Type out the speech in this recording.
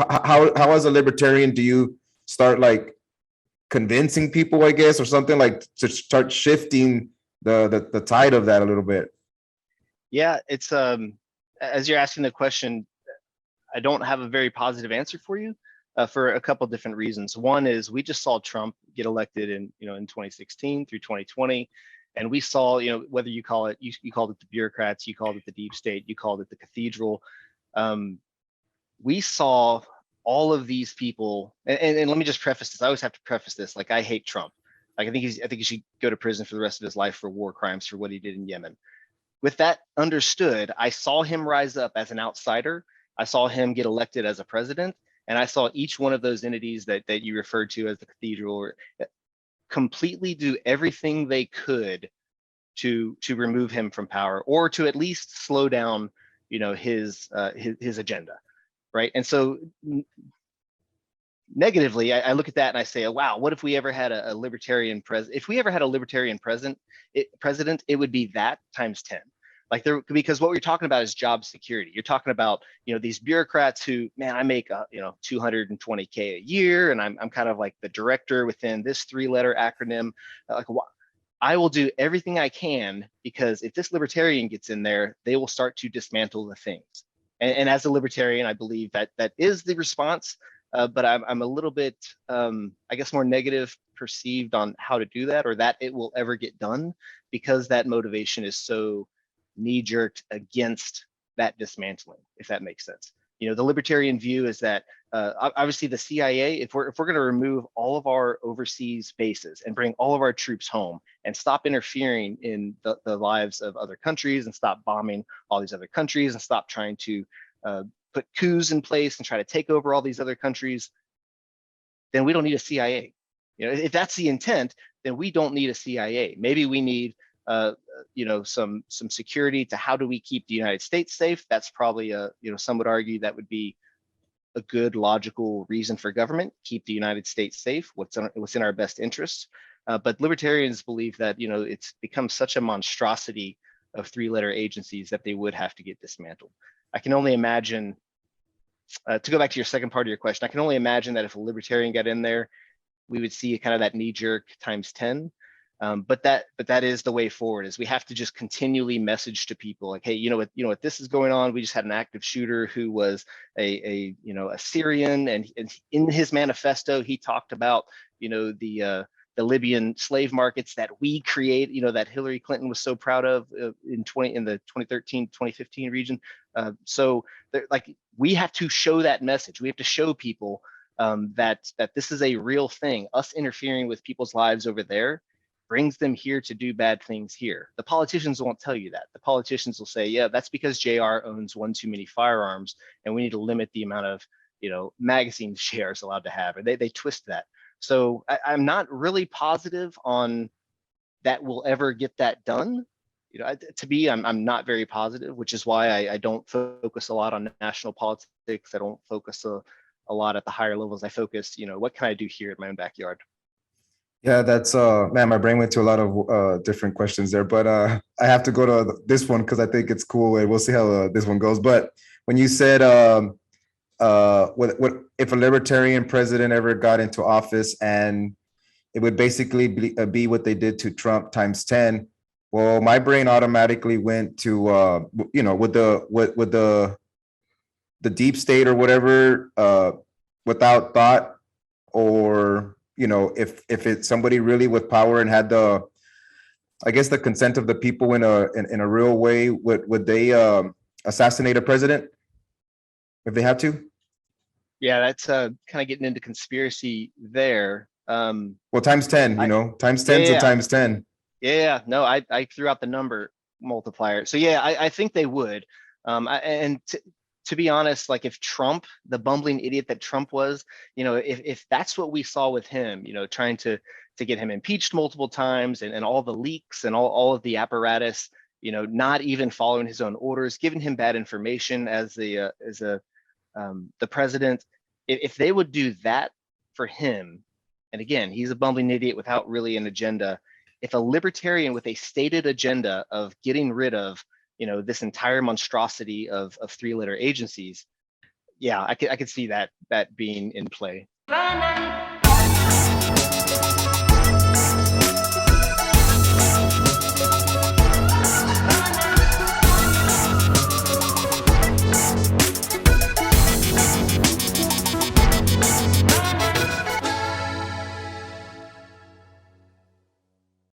how as a libertarian do you start like convincing people, I guess, or something, like to start shifting the tide of that a little bit? Yeah, it's as you're asking the question, I don't have a very positive answer for you for a couple different reasons. One is we just saw Trump get elected in in 2016 through 2020, and we saw whether you call it you called it the bureaucrats, you called it the deep state, you called it the cathedral. We saw all of these people, and let me just preface this. I always have to preface this. Like, I hate Trump. Like, I think he should go to prison for the rest of his life for war crimes for what he did in Yemen. With that understood, I saw him rise up as an outsider. I saw him get elected as a president, and I saw each one of those entities that you referred to as the cathedral completely do everything they could to remove him from power, or to at least slow down his agenda. Right. And so negatively, I look at that and I say, oh, wow, what if we ever had a libertarian president? If we ever had a libertarian president, it would be that times 10. Like, because what we're talking about is job security. You're talking about, these bureaucrats who, man, I make, 220K a year, and I'm kind of like the director within this 3-letter acronym. Like, I will do everything I can, because if this libertarian gets in there, they will start to dismantle the things. And as a libertarian, I believe that is the response, but I'm a little bit, I guess, more negative perceived on how to do that, or that it will ever get done, because that motivation is so knee-jerked against that dismantling, if that makes sense. The libertarian view is that obviously the CIA, if we're going to remove all of our overseas bases and bring all of our troops home and stop interfering in the lives of other countries, and stop bombing all these other countries, and stop trying to put coups in place and try to take over all these other countries, then we don't need a CIA. If that's the intent, then we don't need a CIA. Maybe we need some security to how do we keep the United States safe. That's probably some would argue that would be a good logical reason for government: keep the United States safe, what's in our best interests. But libertarians believe that it's become such a monstrosity of 3-letter agencies that they would have to get dismantled. I can only imagine, to go back to your second part of your question, I can only imagine that if a libertarian got in there, we would see kind of that knee-jerk times 10. But that is the way forward. Is we have to just continually message to people like, hey, you know what, this is going on. We just had an active shooter who was a Syrian, and in his manifesto he talked about the Libyan slave markets that we create, that Hillary Clinton was so proud of in the 2013-2015 region. So like, we have to show that message. We have to show people that this is a real thing. Us interfering with people's lives over there brings them here to do bad things here. The politicians won't tell you that. The politicians will say, yeah, that's because JR owns one too many firearms, and we need to limit the amount of magazines JR is allowed to have. Or they twist that. So I'm not really positive on that we'll ever get that done. I'm not very positive, which is why I don't focus a lot on national politics. I don't focus a lot at the higher levels. I focus, what can I do here in my own backyard? Yeah, that's man, my brain went to a lot of different questions there, but I have to go to this one because I think it's cool, and we'll see how this one goes. But when you said what if a libertarian president ever got into office, and it would basically be what they did to Trump times 10, well, my brain automatically went to with the deep state or whatever, without thought, or if it's somebody really with power and had the, I guess, the consent of the people in a real way, would they assassinate a president if they had to? Yeah, that's kind of getting into conspiracy there. Well, times 10, times 10 to times 10. Yeah, no, I threw out the number multiplier. So yeah, I think they would. And to be honest, like, if Trump, the bumbling idiot that Trump was, if that's what we saw with him, trying to get him impeached multiple times, and all the leaks and all of the apparatus, not even following his own orders, giving him bad information as the president, if they would do that for him, and again, he's a bumbling idiot without really an agenda. If a libertarian with a stated agenda of getting rid of this entire monstrosity of 3-letter agencies, yeah, I could see that being in play.